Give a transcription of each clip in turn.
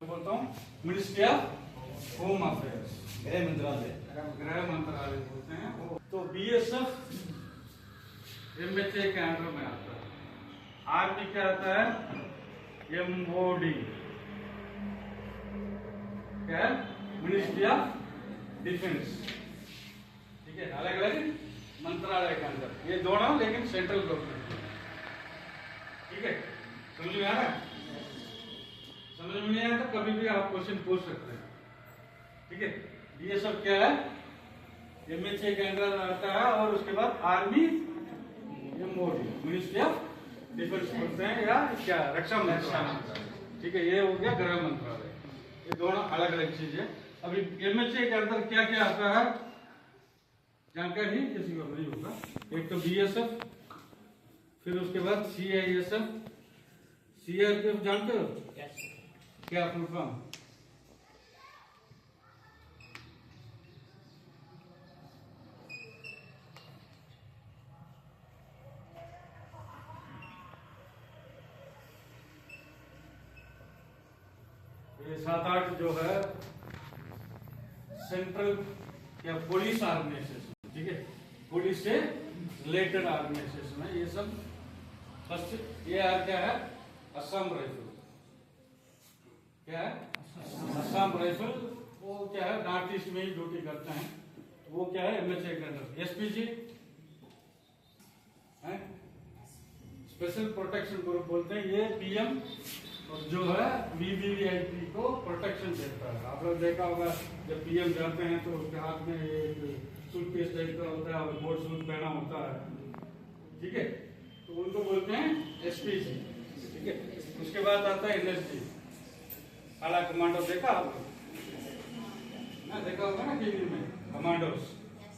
बोलता हूँ ministry of home affairs, गृह मंत्रालय बोलते हैं। तो बीएसएफ एमएचए के अंडर में आता है। आर्मी क्या आता है? एमओडी, क्या है? Ministry of defence. ठीक है, अलग अलग मंत्रालय के अंदर ये दोनों, लेकिन सेंट्रल गवर्नमेंट। ठीक है, समझ में आ रहा है? समझ में नहीं आया तो कभी भी आप क्वेश्चन पूछ सकते हैं। ठीक है, ये सब क्या है? एमएचए के अंदर आता है। और उसके बाद army MoD, ministry of defence बोलते हैं, या क्या रक्षा मंत्रालय। ठीक है, ये हो गया गृह मंत्रालय। ये दोनों अलग अलग चीज है। अभी एमएचए के अंदर क्या क्या आता है जानकारी किसी को नहीं होगा। एक तो बीएसएफ, फिर उसके बाद सीआईएसएफ, सीआरपीएफ जानते हो क्या फुल फॉर्म? ये 7-8 जो है सेंट्रल या पुलिस ऑर्गेनाइजेशन। ठीक है, पुलिस से रिलेटेड ऑर्गेनाइजेशन है ये सब। फर्स्ट ये क्या है? असम राइफल। क्या है? असम राइफल। वो क्या है? नॉर्थ ईस्ट में ही ड्यूटी करते हैं। वो क्या है? एमएचए के अंदर। एसपीजी है, स्पेशल प्रोटेक्शन ग्रुप बोलते हैं। ये पीएम जो है वीवीआईपी को प्रोटेक्शन देता है। आप लोग देखा होगा जब पीएम जाते हैं तो उसके हाथ में एक सूटकेस टाइप का होता है और बोट सूट पहना होता है। ठीक है, तो उनको बोलते हैं एसपीजी। ठीक है, उसके बाद आता है एनएसजी, आला कमांडो। देखा आप ना? देखा होगा ना टीवी में कमांडोस,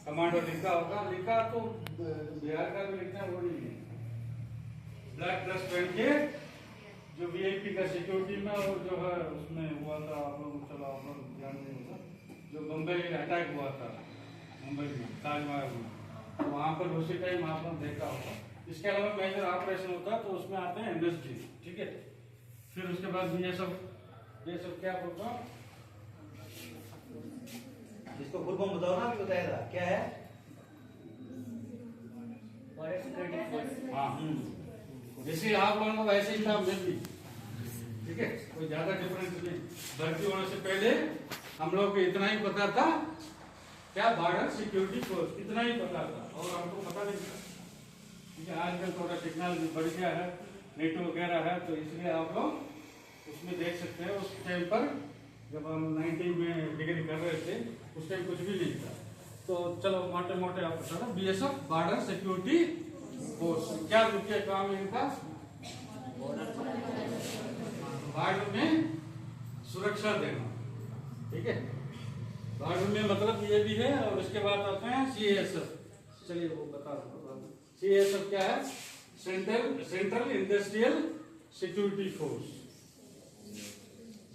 कमांडो लिखा होगा। लिखा तो बिहार का भी लिखना वो नहीं है। ब्लैक ड्रेस पहन के जो वीआईपी का सिक्योरिटी में और जो है उसमें हुआ था, आप लोग चलो आप लोग ध्यान नहीं होगा, जो बम्बई अटैक हुआ था मुंबई में ताजमहल में, तो वहाँ पर उसी टाइम आप लोग देखा होगा। इसके अलावा मेजर ऑपरेशन होता है तो उसमें आते हैं एनएसजी। ठीक है, फिर उसके बाद ये सब क्या बोलता हूँ, इसको फुल फॉर्म बताओ ना, अभी बताया था क्या है? हाँ, जैसे आप लोगों को वैसे ही था मैं भी। ठीक है, कोई ज्यादा डिफरेंस नहीं। भर्ती होने से पहले हम लोग को इतना ही पता था, क्या बॉर्डर सिक्योरिटी फोर्स, इतना ही पता था और हमको पता नहीं था। ठीक है, आजकल थोड़ा टेक्नोलॉजी बढ़ गया है, नेट वगैरह है, तो इसलिए आप लोग उसमें देख सकते हैं। उस टाइम पर जब हम 90 में डिग्री कर रहे थे उस टाइम कुछ भी नहीं था। तो चलो मोटे मोटे आप बता दो। बीएसएफ बॉर्डर सिक्योरिटी फोर्स, क्या मुख्य काम है इनका? बॉर्डर में सुरक्षा देना। ठीक है, बॉर्डर में मतलब ये भी है। और उसके बाद आते हैं सीएसएफ। चलिए वो बता दो। सीएसएफ क्या है? Central industrial security force.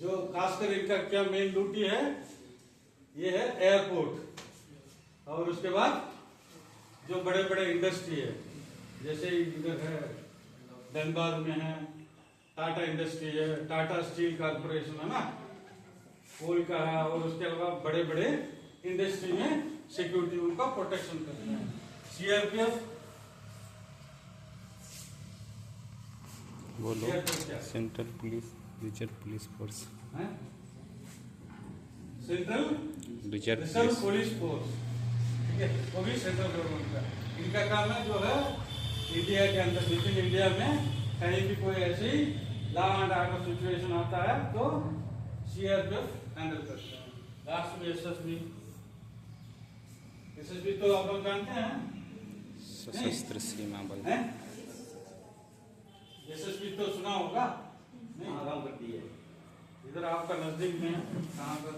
जो खासकर इनका क्या मेन ड्यूटी है? ये है एयरपोर्ट और उसके बाद जो बड़े बड़े इंडस्ट्री है, जैसे इधर है धनबाद में है टाटा इंडस्ट्री है, टाटा स्टील कॉर्पोरेशन है ना, कोल का है। और उसके अलावा बड़े बड़े इंडस्ट्री में सिक्योरिटी उनका प्रोटेक्शन करते हैं। सीआरपीएफ बोलो, central police reserve police force, central reserve police force. ठीक है, वो भी सेंट्रल गवर्नमेंट का। इनका काम है जो है इंडिया के अंदर, विद इन इंडिया में कहीं भी कोई ऐसी लॉ एंड ऑर्डर सिचुएशन आता है तो सीआरपीएफ हैंडल करते हैं। लास्ट में एसएसबी। एसएसबी तो आप लोग जानते हैं, सशस्त्र सीमा बल। एसएसबी तो सुना होगा नहीं? काम करती है। इधर आपका नजदीक में कहाँ पर?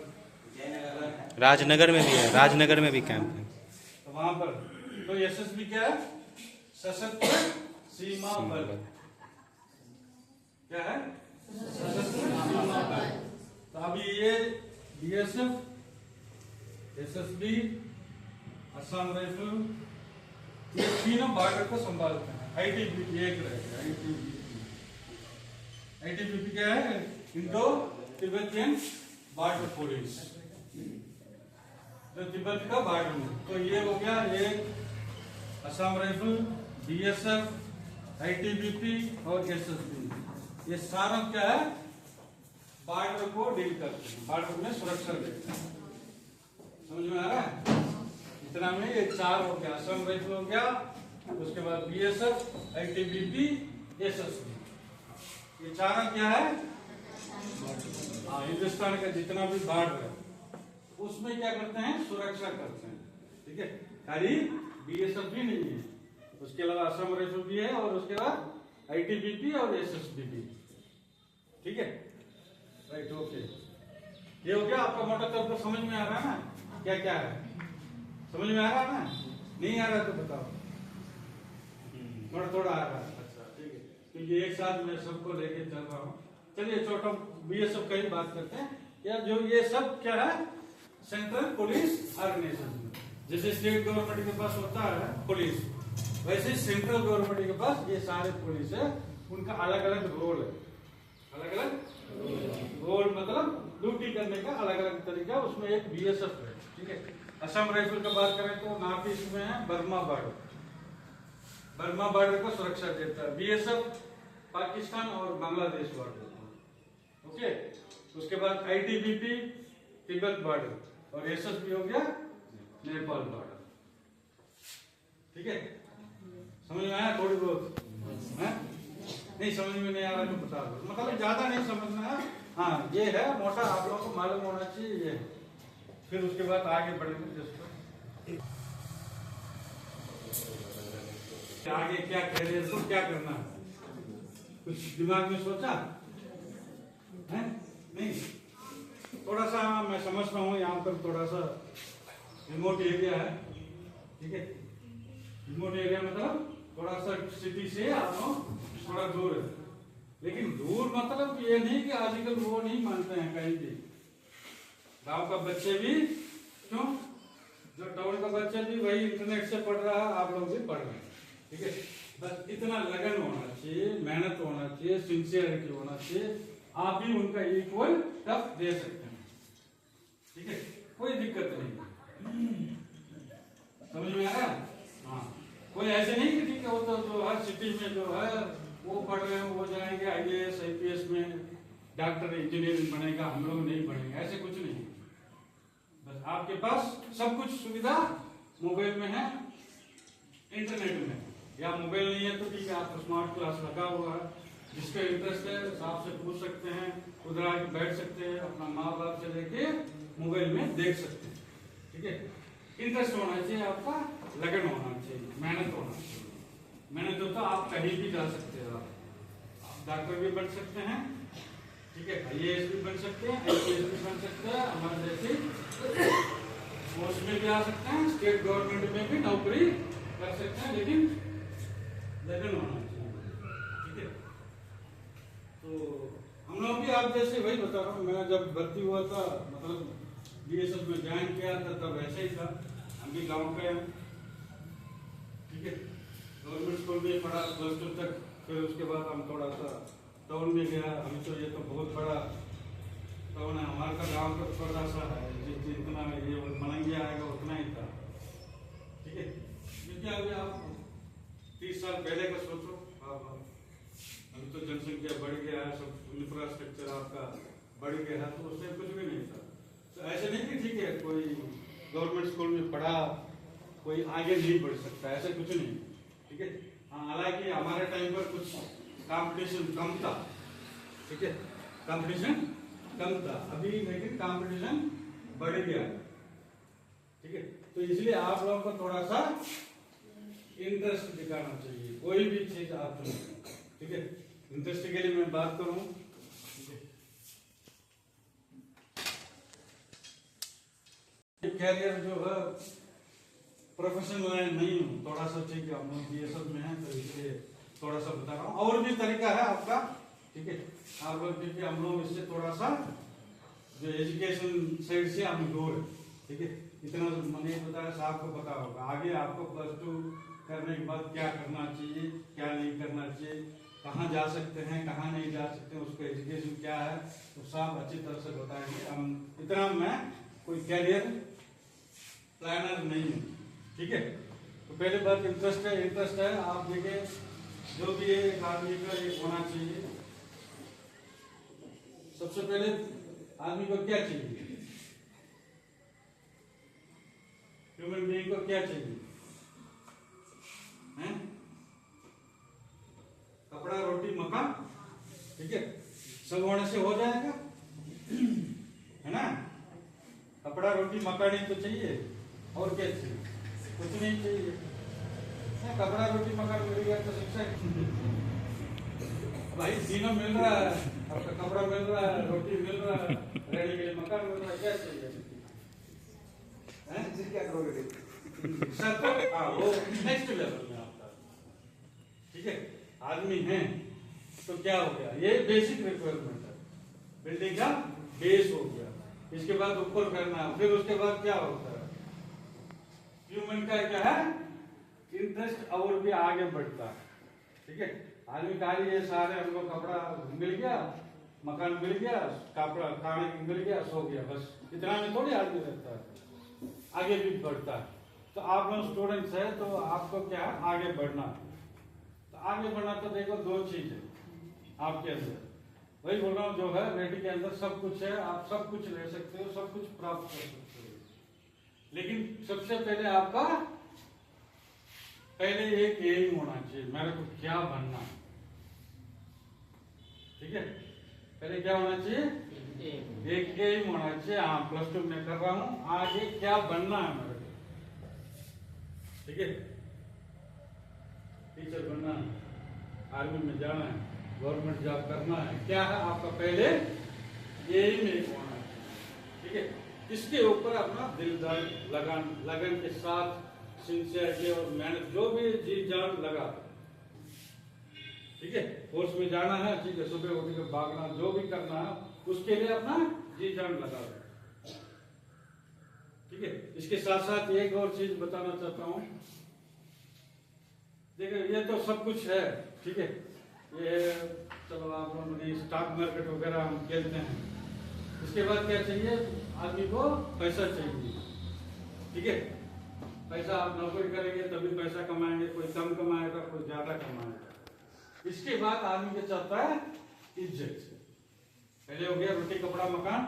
जयनगर, राजनगर में भी है, राजनगर में भी कैंप है। तो वहां पर तो एसएसबी क्या है? सशस्त्र सीमा बल। क्या है? सशस्त्र सीमा बल। तो अभी ये बीएसएफ, एसएसबी, असम राइफल, ये तीनों बॉर्डर को संभालते हैं। आईटीबीपी एक रहेगा। आईटीबीपी क्या है? इंडो तिब्बतियन बॉर्डर पुलिस, जो तिब्बत का बॉर्डर में। तो ये हो गया एक असम राइफल, बीएसएफ, आईटीबीपी और एसएसबी। ये सारा क्या है, बॉर्डर को डील करते हैं, बॉर्डर में सुरक्षा देते हैं। समझ में आ रहा है? इतना में ये चार हो गया, असम राइफल हो गया, उसके बाद बीएसएफ, आईटीबीपी, एसएसबी। ये चारा क्या है, हाँ, हिंदुस्तान का जितना भी बॉर्डर है उसमें क्या करते हैं, सुरक्षा करते हैं। ठीक है, खाली बीएसएफ भी नहीं है, उसके अलावा असम राइफल भी है और उसके बाद आईटीबीपी और एसएसबी भी। ठीक है, राइट, ओके। ये हो गया आपका मोटा तौर पर समझ में आ रहा है ना, क्या क्या है, समझ में आ रहा है ना? नहीं आ रहा तो बताओ, थोड़ा थोड़ा आ रहा है। अच्छा, ठीक है, क्योंकि एक साथ मैं सबको लेके चल रहा हूँ। चलिए छोटा बीएसएफ का ही बात करते हैं। या जो ये सब क्या है, सेंट्रल पुलिस ऑर्गेनाइजेशन। जैसे स्टेट गवर्नमेंट के पास होता है पुलिस, वैसे सेंट्रल गवर्नमेंट के पास ये सारे पुलिस है, उनका अलग अलग रोल है। अलग अलग रोल मतलब ड्यूटी करने का अलग अलग तरीका, उसमें एक बीएसएफ है। ठीक है, असम राइफल का बात करें तो नॉर्थ ईस्ट में है बर्मा बॉर्डर, बर्मा बॉर्डर को सुरक्षा देता है। बीएसएफ पाकिस्तान और बांग्लादेश बॉर्डर। ओके, उसके बाद आईटीबीपी तिब्बत बॉर्डर और एसएसबी हो गया नेपाल बॉर्डर। ठीक है, समझ में आया थोड़ी बहुत? नहीं समझ में नहीं आ रहा तो बता दो, मतलब ज्यादा नहीं समझना है। हाँ, ये है मोटा, आप लोगों को मालूम होना चाहिए ये। फिर उसके बाद आगे बढ़ेंगे जिसको आगे क्या कह रहे हैं, तो क्या करना है, कुछ दिमाग में सोचा है? नहीं, थोड़ा सा मैं समझ रहा हूँ यहाँ पर थोड़ा सा रिमोट एरिया है। ठीक है, रिमोट एरिया मतलब थोड़ा सा सिटी से आप लोग थोड़ा दूर है, लेकिन दूर मतलब ये नहीं कि आजकल वो नहीं मानते हैं कहीं भी। गांव का बच्चे भी, क्यों, जो टाउन का बच्चा भी वही इंटरनेट से पढ़ रहा है, आप लोग भी पढ़ रहे हैं। ठीक है, बस इतना लगन होना चाहिए, मेहनत होना चाहिए, सिंसियरिटी होना चाहिए, आप भी उनका इक्वल टफ दे सकते हैं। ठीक है, कोई दिक्कत नहीं, समझ में आ रहा है? हाँ, कोई ऐसे नहीं कि ठीक है वो तो हर सिटी में जो है वो पढ़ रहे हैं, वो जाएंगे आईएएस आईपीएस में, डॉक्टर इंजीनियरिंग बनेगा, हम लोग नहीं बनेंगे, ऐसे कुछ नहीं। बस आपके पास सब कुछ सुविधा मोबाइल में है, इंटरनेट में, या मोबाइल नहीं है तो ठीक है, आपका स्मार्ट क्लास लगा हुआ है, जिसका इंटरेस्ट है आपसे पूछ सकते हैं, उधर आके बैठ सकते हैं, अपना माँ बाप से लेके मोबाइल में देख सकते हैं। ठीक है, इंटरेस्ट होना चाहिए आपका, लगन होना चाहिए, मेहनत होना चाहिए। मेहनत हो तो आप कहीं भी जा सकते हो, आप डॉक्टर भी बन सकते हैं, ठीक है, आईएएस भी बन सकते हैं, आईपीएस भी बन सकते हैं, हमारे जैसे पोस्ट में भी आ सकते हैं, स्टेट गवर्नमेंट में भी नौकरी कर सकते हैं, लेकिन लगन होना चाहिए। ठीक है, तो हम लोग भी आप जैसे वही बता रहा हूँ, मैं जब भर्ती हुआ था मतलब बीएसएफ में ज्वाइन किया था तब ऐसे ही था, हम भी गाँव के हैं। ठीक है, गवर्नमेंट स्कूल में पढ़ा +2 तक, फिर उसके बाद हम थोड़ा सा टाउन में गया। अभी तो ये तो बहुत बड़ा टाउन है, हमारे का गाँव का थोड़ा सा है, जितना ये मनंगिया आएगा उतना ही था। ठीक है, क्योंकि अभी आप 30 साल पहले का सोचो, आप अभी तो जनसंख्या बढ़ गया है, सब इंफ्रास्ट्रक्चर आपका बढ़ गया है, तो उसमें कुछ भी नहीं था। तो ऐसे नहीं कि ठीक है कोई गवर्नमेंट स्कूल में पढ़ा कोई आगे नहीं बढ़ सकता, ऐसे कुछ नहीं। ठीक है, हाँ, हालांकि हमारे टाइम पर कुछ कंपटीशन कम था। ठीक है, कंपटीशन कम था, अभी लेकिन कंपटीशन बढ़ गया। ठीक है, तो इसलिए आप लोगों को थोड़ा सा इंटरेस्ट दिखाना चाहिए, कोई भी चीज आप चुनें। ठीक है, इंटरेस्ट के लिए मैं बात करूं, कैरियर जो है प्रोफेशनल लाइन नहीं हूँ, थोड़ा सा ठीक है, हम लोग बीएसएफ में हैं तो इसलिए थोड़ा सा बता रहा हूँ। और भी तरीका है आपका, ठीक है, आप लोग क्योंकि हम लोग इससे थोड़ा सा जो एजुकेशन साइड से हम दूर है। ठीक है, इतना मैंने बताया, साहब को पता होगा, आगे आपको +2 करने के बाद क्या करना चाहिए क्या नहीं करना चाहिए, कहाँ जा सकते हैं कहाँ नहीं जा सकते हैं, उसका एजुकेशन क्या है तो सब अच्छी तरह से बताएंगे। हम इतना मैं कोई कैरियर प्लानर नहीं हूँ, ठीक है। तो पहले बात इंटरेस्ट है आप देखिए जो भी एक आदमी का ये होना चाहिए। सबसे पहले आदमी को क्या चाहिए, ह्यूमन बीइंग को क्या चाहिए हैं? कपड़ा रोटी मकान, ठीक है, सब होने से हो जाएगा, है ना। कपड़ा रोटी मकान ही तो चाहिए, और क्या चाहिए, कुछ नहीं चाहिए। कपड़ा रोटी मकान मिल गया तो सबसे भाई तीनों मिल रहा है, आपका कपड़ा मिल रहा है, रोटी मिल रहा है, रहने के लिए मकान मिल रहा है, क्या चाहिए हैं? क्या करोगे? हाँ वो नेक्स्ट लेवल में आपका, ठीक है। आदमी है तो क्या हो गया, ये बेसिक रिक्वायरमेंट है, बिल्डिंग का बेस हो गया। इसके बाद ऊपर करना है, फिर उसके बाद क्या होता है, ह्यूमन का क्या है इंटरेस्ट और भी आगे बढ़ता है, ठीक है। आदमी का ये सारे हमको कपड़ा मिल गया, मकान मिल गया, कपड़ा खाने को मिल गया, सो गया, बस इतना में थोड़ी आदमी रहता है, आगे भी बढ़ता है। तो आप लोग स्टूडेंट्स है तो आपको क्या है आगे बढ़ना। तो आगे बढ़ना तो देखो दो चीज है आपके अंदर, वही बोल रहा हूँ जो है रेडी के अंदर सब कुछ है, आप सब कुछ ले सकते हो, सब कुछ प्राप्त कर सकते हो, लेकिन सबसे पहले आपका पहले एक एम होना चाहिए, मेरे को क्या बनना है, ठीक है। पहले क्या होना चाहिए, एक एम होना चाहिए। हाँ +2 में कर रहा हूँ, आगे क्या बनना है मेरे को, ठीक है। टीचर बनना है, आर्मी में जाना है, गवर्नमेंट जॉब करना है, क्या है आपका पहले एम एक होना चाहिए, ठीक है। इसके ऊपर अपना दिल लगन के साथ सिंसियरिटी और मेहनत जो भी जी जान लगा, ठीक है। फोर्स में जाना है, ठीक है, सुबह उठ के भागना जो भी करना है उसके लिए अपना जी जान लगा, ठीक है। इसके साथ साथ एक और चीज बताना चाहता हूँ, देखिए ये तो सब कुछ है, ठीक है। ये चलो आप लोगों ने स्टॉक मार्केट वगैरह हम खेलते हैं, इसके बाद क्या चाहिए आदमी को, पैसा चाहिए, ठीक है। पैसा आप नौकरी करेंगे तभी पैसा कमाएंगे, कोई कम कमाएगा कोई ज्यादा कमाएगा। इसके बाद आदमी क्या चाहता है, इज्जत। पहले हो गया रोटी कपड़ा मकान,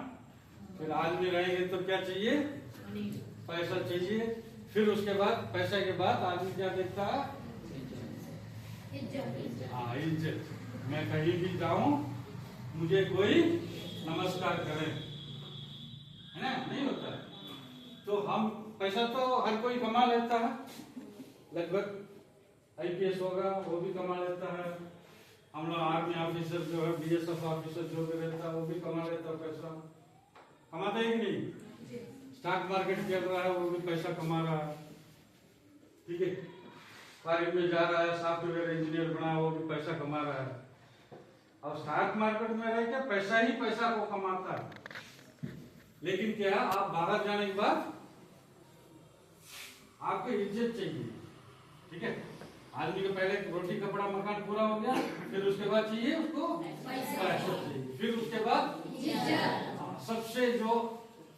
फिर आदमी रहेंगे तो क्या चाहिए, पैसा चाहिए, फिर उसके बाद पैसे के बाद आदमी क्या देखता है, हाँ इज्जत। मैं कहीं भी जाऊं मुझे कोई नमस्कार करे, है ना, नहीं होता है। तो हम पैसा तो हर कोई कमा लेता है, लगभग IPS होगा वो भी कमा लेता है, हम लोग आर्मी ऑफिसर जो है BSF ऑफिसर जो भी रहता है वो भी कमा लेता है, पैसा कमाता है कि नहीं। स्टॉक मार्केट खेल रहा है वो भी पैसा कमा रहा है, ठीक है। फॉरेन में जा रहा है, सॉफ्टवेयर इंजीनियर बना वो भी पैसा कमा रहा है। और स्टॉक मार्केट में रह के पैसा ही पैसा को कमाता है, लेकिन क्या आप बाहर जाने के बाद आपको इज्जत चाहिए, ठीक है। आदमी के पहले रोटी कपड़ा मकान पूरा हो गया, फिर उसके बाद चाहिए उसको पैसा चाहिए, फिर उसके बाद सबसे जो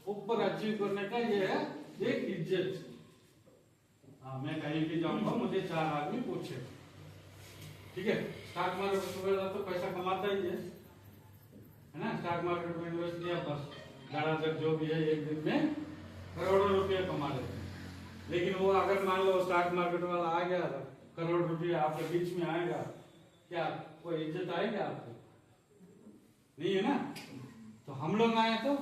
ऊपर अचीव करने का ये है एक इज्जत। हाँ मैं कहीं भी जाऊंगा मुझे 4 आदमी पूछे, ठीक है। स्टॉक मार्केट में तो पैसा कमाता ही है ना, स्टॉक मार्केट में इन्वेस्ट किया बस धड़ाधड़ जो भी है एक दिन में करोड़ों रुपये कमा लेते हैं। लेकिन वो अगर मान लो स्टॉक मार्केट वाला आ गया करोड़ रुपया आपके बीच में आएगा, क्या कोई इज्जत आएगी आपको, नहीं है ना। तो हम लोग आए तो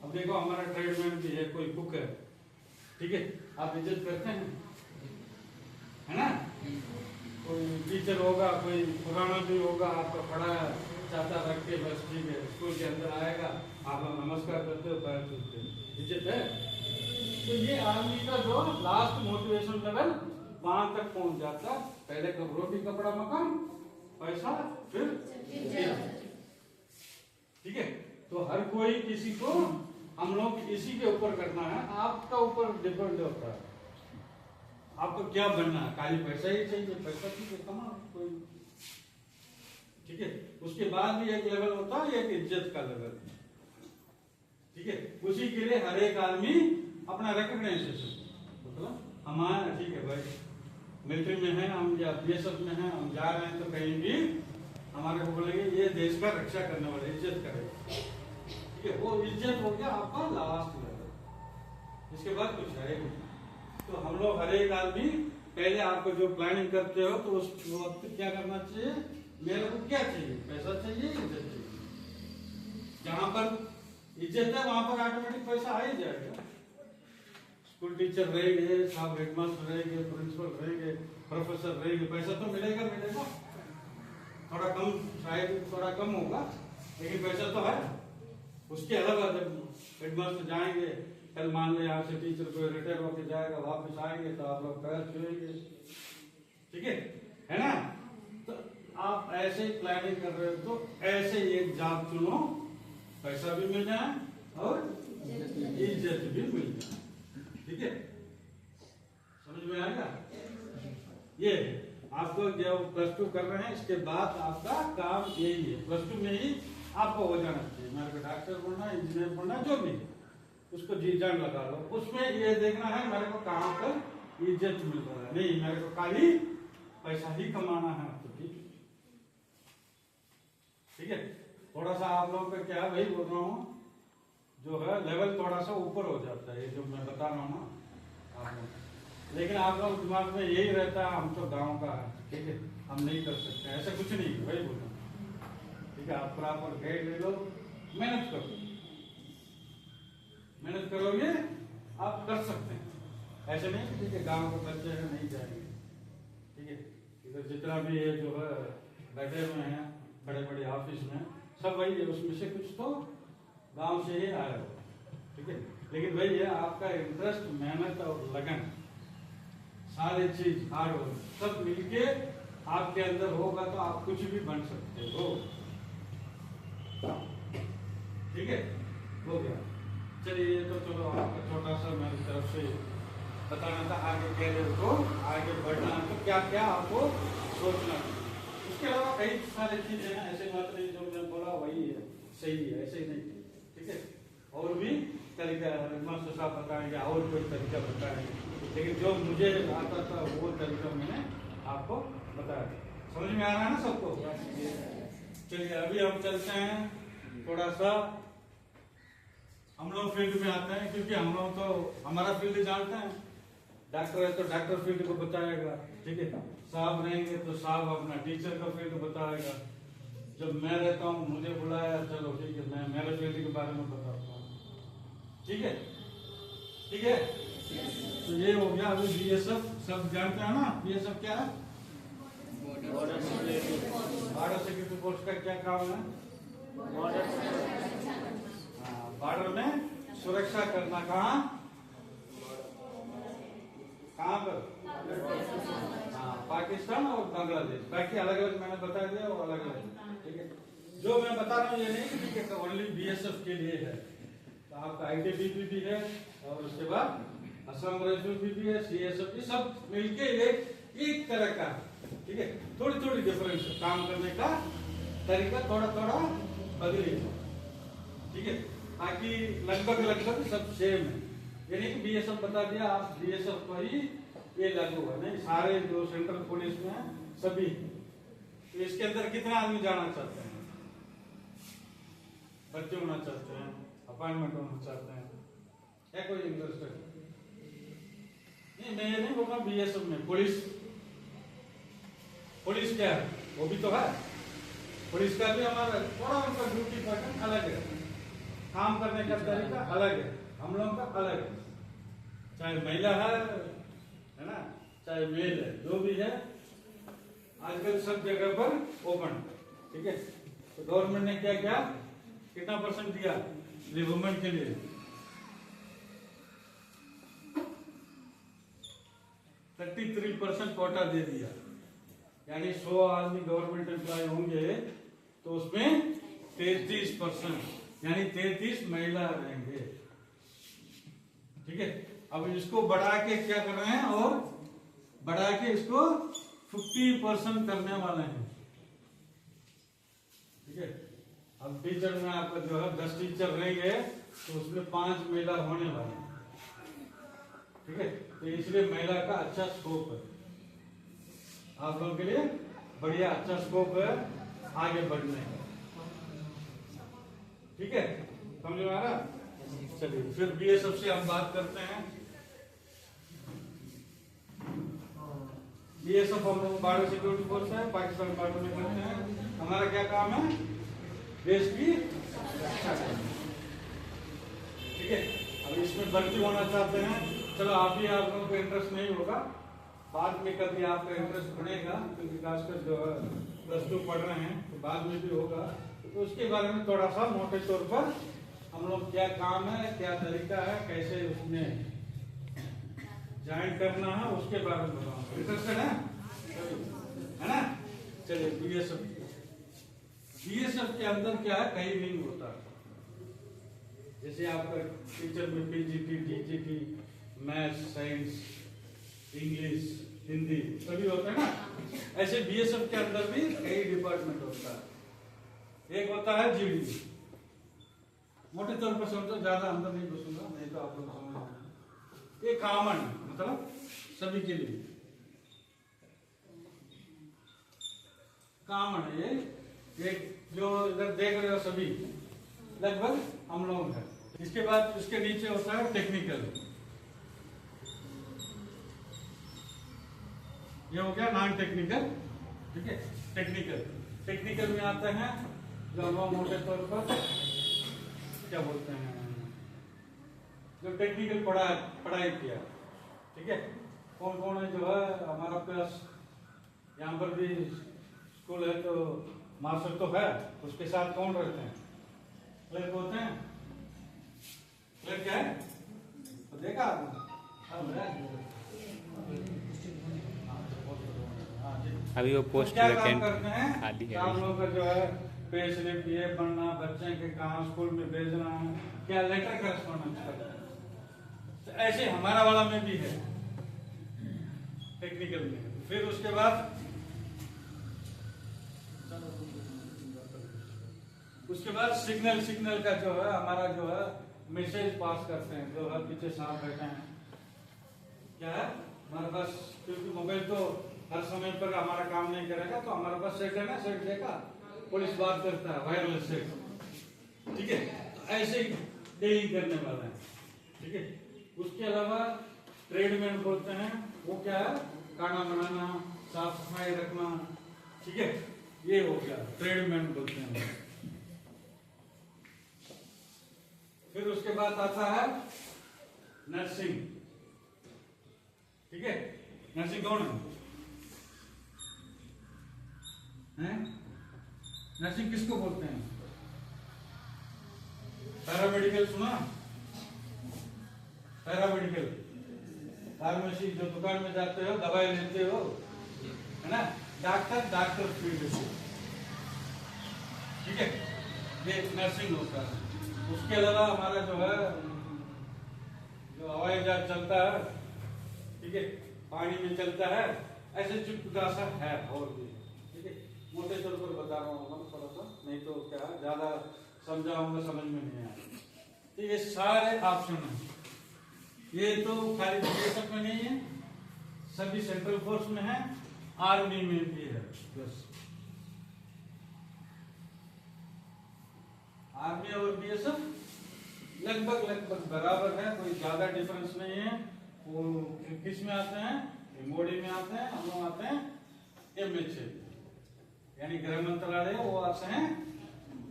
अब देखो हमारा ट्रेडमैन भी है, कोई कुक है, ठीक है, आप इज्जत करते हैं, है ना। कोई टीचर होगा, कोई पुराना भी होगा, आपका पढ़ा चाहता रख के बस ठीक है, स्कूल के अंदर आएगा आप लोग नमस्कार करते हो, पैर छूते हो, इज्जत है। तो ये आदमी का जो लास्ट मोटिवेशन लेवल वहां तक पहुंच जाता, पहले रोटी कपड़ा मकान पैसा फिर ठीक है। तो हर कोई किसी को हम लोग इसी के ऊपर करना है, आपका ऊपर डिपेंड होता है, आपको क्या बनना है, खाली पैसा ही चाहिए, पैसा ठीक है कमाओ कोई, ठीक है। उसके बाद भी एक लेवल होता है, एक इज्जत का लेवल, ठीक है। उसी के लिए हर एक आदमी अपना रिकॉग्नाइजेशन, मतलब हमारा ठीक है भाई मिलिट्री में है हम या बीएसएफ में है, हम जा रहे हैं तो कहीं भी हमारे को बोलेंगे ये देश का रक्षा करने वाले, इज्जत करेगा, ठीक है। वो इज्जत हो गया आपका लास्ट लेवल, इसके बाद कुछ है नहीं। तो हम लोग हर एक आदमी पहले आपको जो प्लानिंग करते हो तो उस वक्त क्या करना चाहिए, मेरे को क्या चाहिए, पैसा चाहिए, इज्जत चाहिए। जहां पर इज्जत है वहां पर ऑटोमेटिक पैसा आ ही जाएगा। स्कूल टीचर रहेंगे, साहब हेडमास्टर रहेंगे, प्रिंसिपल रहेंगे, प्रोफेसर रहेंगे, पैसा तो मिलेगा मिलेगा, थोड़ा कम शायद थोड़ा कम होगा लेकिन पैसा तो है। उसके अलावा जब हेडमास्टर जाएंगे, कल मान लो यहाँ से टीचर कोई रिटायर होकर जाएगा, वापस आएंगे तो आप लोग पैर छुएंगे, ठीक है ना। तो आप ऐसे ही प्लानिंग कर रहे हो तो ऐसे ही एक जॉब चुनो, पैसा भी मिल जाए और इज्जत भी मिल जाए, ठीक है। समझ में आएगा। ये आपको जब प्लस 2 कर रहे हैं इसके बाद आपका काम यही है, प्लस 2 में ही आपको हो जाना चाहिए, मेरे को डॉक्टर बनना, इंजीनियर बनना, जो भी उसको जी जान लगा लो। उसमें ये देखना है मेरे को कहाँ पर इज्जत मिल रहा है, नहीं मेरे को खाली पैसा ही कमाना है, तो ठीक है। थोड़ा सा आप लोगों का क्या भाई बोल रहा हूँ, जो है लेवल थोड़ा सा ऊपर हो जाता है, ये जो मैं बता रहा हूँ ना आप लोग, लेकिन आप लोग दिमाग में यही रहता है हम तो गांव का है, ठीक है, हम नहीं कर सकते, ऐसा कुछ नहीं है भाई बोल रहा हूँ, ठीक है। आप प्रॉपर गाइड ले लो, मेहनत करो, मेहनत करोगे आप कर सकते हैं, ऐसे नहीं ठीक है गांव के बच्चे हैं नहीं जाएंगे, ठीक है। इधर जितना भी ये जो है बैठे हुए हैं बड़े बड़े ऑफिस में सब वही है, उसमें से कुछ तो गांव से ही आया हो, ठीक है। लेकिन भाई ये आपका इंटरेस्ट, मेहनत और लगन, सारी चीज हार्ड वर्क सब मिलके आपके अंदर होगा तो आप कुछ भी बन सकते हो, ठीक है। हो गया, चलिए ये तो चलो आपका छोटा सा मेरी तरफ से बताना था, आगे कैरियर को आगे बढ़ना है तो क्या क्या आपको सोचना है। उसके अलावा कई सारी चीजें हैं, ऐसे बात नहीं जो मैं बोला वही है सही है, ऐसे ही नहीं, ठीक है। और भी तरीका मास्टर साहब बताएंगे और कोई तरीका बताएंगे, लेकिन जो मुझे आता था वो तरीका मैंने आपको बताया। समझ में आ रहा है ना सबको। चलिए अभी हम चलते हैं थोड़ा सा हम लोग फील्ड में आते हैं, क्योंकि हम लोग तो हमारा फील्ड जानते हैं, डॉक्टर है तो डॉक्टर फील्ड को बताएगा, ठीक है। साहब रहेंगे तो साहब अपना टीचर का फील्ड बताएगा। जब मैं रहता हूँ मुझे बुलाया, चलो ठीक है मैं मेरे फील्ड के बारे में बताता हूँ, ठीक है ठीक है। तो ये हो गया। अभी बीएसएफ सब जानते हैं ना, बीएसएफ क्या है, बॉर्डर सिक्योरिटी फोर्स का क्या काम है, बॉर्डर में सुरक्षा करना। कहाँ पर, हाँ पाकिस्तान और बांग्लादेश, बाकी अलग अलग मैंने बता दिया वो अलग अलग, ठीक है। जो मैं बता रहा हूँ ये नहीं ठीक है ओनली बीएसएफ के लिए है, तो आपका आईटीबीपी भी है और उसके बाद असम राइफल भी है, सीएसएफ भी, सब मिलके एक तरह का, ठीक है। थोड़ी थोड़ी डिफरेंस, काम करने का तरीका थोड़ा थोड़ा बदले, ठीक है। बाकी लगभग सब सेम है, यानी कि बीएसएफ बता दिया आप बीएसएफ को ही ये लागू है, नहीं सारे जो सेंट्रल पुलिस में है सभी। तो इसके अंदर कितना आदमी जाना चाहते हैं, बच्चे होना चाहते हैं, अपॉइंटमेंट होना चाहते हैं, क्या कोई इंटरेस्ट है? नहीं मैं ये नहीं बोल रहा बीएसएफ में, पुलिस क्या है वो भी तो है, पुलिस का भी हमारा थोड़ा उनका ड्यूटी पैटर्न अलग है, काम करने का तरीका अलग है, हम लोगों का अलग है, चाहे महिला है ना चाहे मेल है, जो भी है आजकल सब जगह पर ओपन, ठीक है। तो गवर्नमेंट ने क्या क्या कितना % दिया वुमेन के लिए, 33% कोटा दे दिया, यानी 100 आदमी गवर्नमेंट एम्प्लॉय होंगे तो उसमें 33% यानी 33 महिला रहेंगे, ठीक है। अब इसको बढ़ा के क्या कर रहे हैं और बढ़ा के इसको 50% करने वाले हैं। ठीक है, अब टीचर में आपका जो है 10 टीचर रहेंगे तो उसमें 5 महिला होने वाले हैं। ठीक है, तो इसलिए महिला का अच्छा स्कोप है, आप लोगों के लिए बढ़िया अच्छा स्कोप है आगे बढ़ने का। ठीक है, समझ में आ रहा? चलिए फिर बीएसएफ से हम बात करते हैं। बीएसएफ हम लोग बॉर्डर सिक्योरिटी फोर्स है, पाकिस्तान बॉर्डर में करते हैं। हमारा क्या काम है? देश की रक्षा करना। ठीक है, अब इसमें भर्ती होना चाहते हैं, चलो आप लोगों को इंटरेस्ट नहीं होगा, बाद में कभी आपका इंटरेस्ट बनेगा, क्योंकि खासकर जो +2 पढ़ रहे हैं तो बाद में भी होगा, तो उसके बारे में थोड़ा सा मोटे तौर पर हम लोग क्या काम है, क्या तरीका है, कैसे उसमें ज्वाइन करना है, उसके बारे में बताऊंगा। इंटरेस्टेड है ना? चलिए बीएसएफ के अंदर क्या है, कई विंग होता है। जैसे आपका टीचर में PGT, DGT, maths, science, English, Hindi सभी होता है ना, ऐसे बीएसएफ के अंदर भी कई डिपार्टमेंट होता है। एक होता है जीडी, मोटे तौर पर समझो, ज्यादा अंदर नहीं घुसूंगा, नहीं तो आप लोग समझ। ये कॉमन मतलब सभी के लिए कॉमन है। ये एक जो इधर देख रहे हो सभी लगभग हम लोग हैं। इसके बाद इसके नीचे होता है टेक्निकल, ये हो गया नॉन टेक्निकल। ठीक है, टेक्निकल में आते हैं जो हम मोटे तौर पर क्या बोलते हैं, जो टेक्निकल पढ़ाई किया। ठीक है, कौन कौन है जो है हमारा पास यहाँ पर भी स्कूल है, तो मास्टर तो है, उसके साथ कौन रहते हैं? क्लर्क होते हैं। क्लर्क क्या है तो देखा अभी वो पोस्ट क्या काम वैकेंट करते हैं? खाली है। आप लोगों का जो है पे स्लिप ये बनना, बच्चे के काम स्कूल में भेजना, क्या लेटर करस्पॉन्डेंस करना, तो ऐसे हमारा वाला में भी है टेक्निकल में। फिर उसके बाद सिग्नल का जो है हमारा जो है मैसेज पास करते हैं, जो है पीछे साफ बैठे हैं। क्या है हमारे पास, क्योंकि मोबाइल तो हर समय पर हमारा काम नहीं करेगा, तो हमारे पास सेट है ना, सेट देखा पुलिस बात करता है, वायरलेस सेट। ठीक है, तो ऐसे ही डीलिंग करने वाला है। ठीक है, उसके अलावा ट्रेडमैन बोलते हैं, वो क्या है, खाना बनाना, साफ सफाई रखना। ठीक है, ये हो गया ट्रेडमैन बोलते हैं। फिर उसके बाद आता है नर्सिंग। ठीक है, नर्सिंग कौन है? नर्सिंग किसको बोलते हैं? पैरामेडिकल सुना? पैरामेडिकल फार्मेसी, जो दुकान में जाते हो दवाई लेते हो, है ना, डॉक्टर फील्ड से। ठीक है, ये नर्सिंग होता है। उसके अलावा हमारा जो है, जो हवाई जहाज चलता है, ठीक है, पानी में चलता है, ऐसे चुटपुटा सा है और भी। ठीक है, मोटे तौर पर बता रहा हूँ थोड़ा सा, नहीं तो क्या ज्यादा समझाऊंगा समझ में नहीं आएगा। तो ये सारे ऑप्शन हैं, ये तो खाली बीएसएफ में नहीं है, सभी सेंट्रल फोर्स में है, आर्मी में भी है। बस आर्मी और बीएसएफ लगभग बराबर है, कोई ज्यादा डिफरेंस नहीं है। वो किस में आते हैं? एमओडी में आते हैं, हम लोग आते हैं एमएचए यानी गृह मंत्रालय, वो आते हैं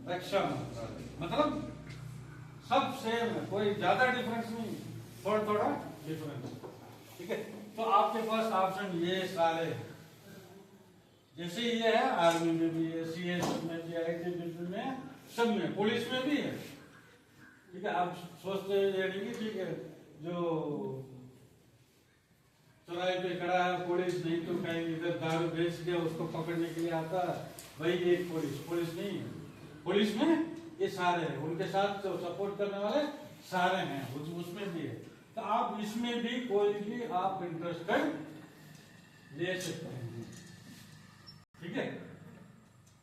रक्षा मंत्रालय। मतलब सब सेम है, कोई ज्यादा डिफरेंस नहीं, थोड़ा डिफरेंस। ठीक है, तो आपके पास ऑप्शन ये सारे, जैसे ये है आर्मी में भी है, सीएस में भी, आईटीबीपी में, सब में, पुलिस में भी है। ठीक है, आप सोचते हैं ठीक है, जो चौराहे पे खड़ा है पुलिस, नहीं तो कहीं इधर दारू बेच के उसको पकड़ने के लिए आता है, वही एक पुलिस नहीं है। पुलिस में ये सारे हैं, उनके साथ जो सपोर्ट करने वाले सारे हैं, उसमें भी है। तो आप इसमें भी कोई भी आप इंटरेस्टेड ले सकते हैं। ठीक है,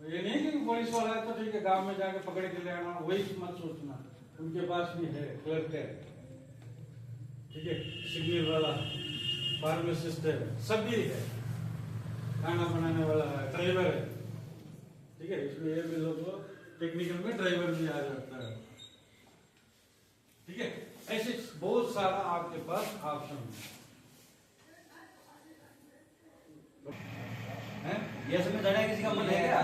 तो ये नहीं कि पुलिस वाला है तो ठीक है गांव में जाके पकड़ के ले आना, वही मत सोचना, उनके पास भी है क्लर्क है, ठीक है, सिग्नल वाला, फार्मासिस्ट है, सभी है, खाना बनाने वाला है, ड्राइवर है, ठीक है। इसमें ये भी लोग टेक्निकल में ड्राइवर भी आ जाता है, ठीक है। ऐसे बहुत सारा आपके पास ऑप्शन है। ये सब में जाने का किसी का मन है क्या?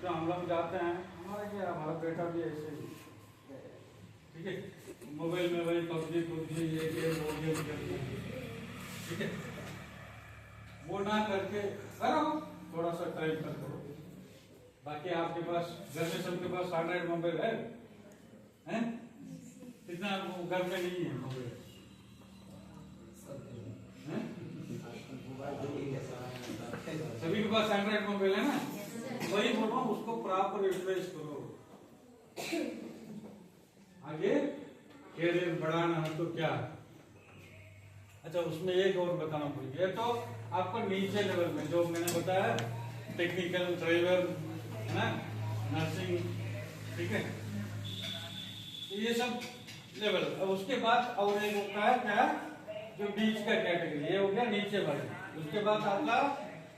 तो हम लोग जाते हैं, हमारा बेटा भी ऐसे ही, ठीक है, मोबाइल में वही पबजी ये गेम वो गेम खेलते हैं, ठीक है। वो ना करके करो, थोड़ा सा टाइम पर करो। बाकी आपके पास घर में सबके पास एंड्रॉइड मोबाइल है, हैं? कितना घर में नहीं है मोबाइल, हैं? सभी के पास एंड्रॉइड मोबाइल है ना, वही बोल रहा हूँ, उसको प्रॉपर यूटिलाइज करो। आगे कैरियर बढ़ाना है तो क्या? अच्छा, उसमें एक और बताना भूल गया, तो आपको नीचे लेवल में जो मैंने बताया, टेक्निकल, ड्राइवर, है ना, नर्सिंग, ठीक है, ये सब लेवल। अब उसके बाद और एक होता है क्या, जो बीच का कैटेगरी, ये हो गया नीचे वाले। उसके बाद आपका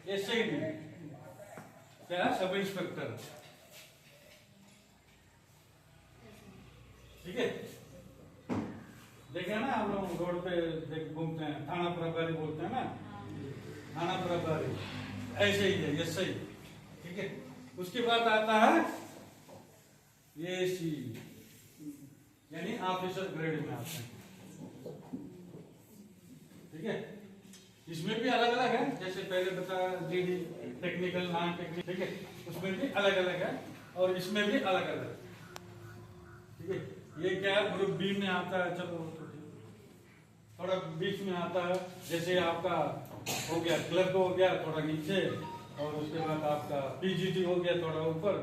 एसआईडी, क्या, सब इंस्पेक्टर, ठीक है। देखे ना आप लोग रोड पे घूमते हैं, थाना प्रभारी बोलते हैं ना, थाना प्रभारी, ऐसे ही है, ऐसे ही, ठीक है। उसके बाद आता है एसी, यानी ऑफिसर ग्रेड में आते हैं, ठीक है। इसमें भी अलग अलग है, जैसे पहले बताया डीडी, टेक्निकल, नॉन टेक्निकल, ठीक है, उसमें भी अलग अलग है, और इसमें भी अलग अलग, ठीक है। ये क्या है, ग्रुप बी में आता है, चलो थोड़ा बीच में आता है, जैसे आपका हो गया क्लर्क हो गया थोड़ा नीचे, और उसके बाद आपका पीजीटी हो गया थोड़ा ऊपर,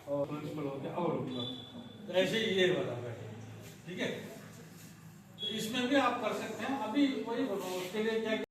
और प्रिंसिपल हो गया और ऊपर, तो ऐसे ही ये वाला है, ठीक है। तो इसमें भी आप कर सकते हैं। अभी वही बोल रहा हूँ, उसके लिए क्या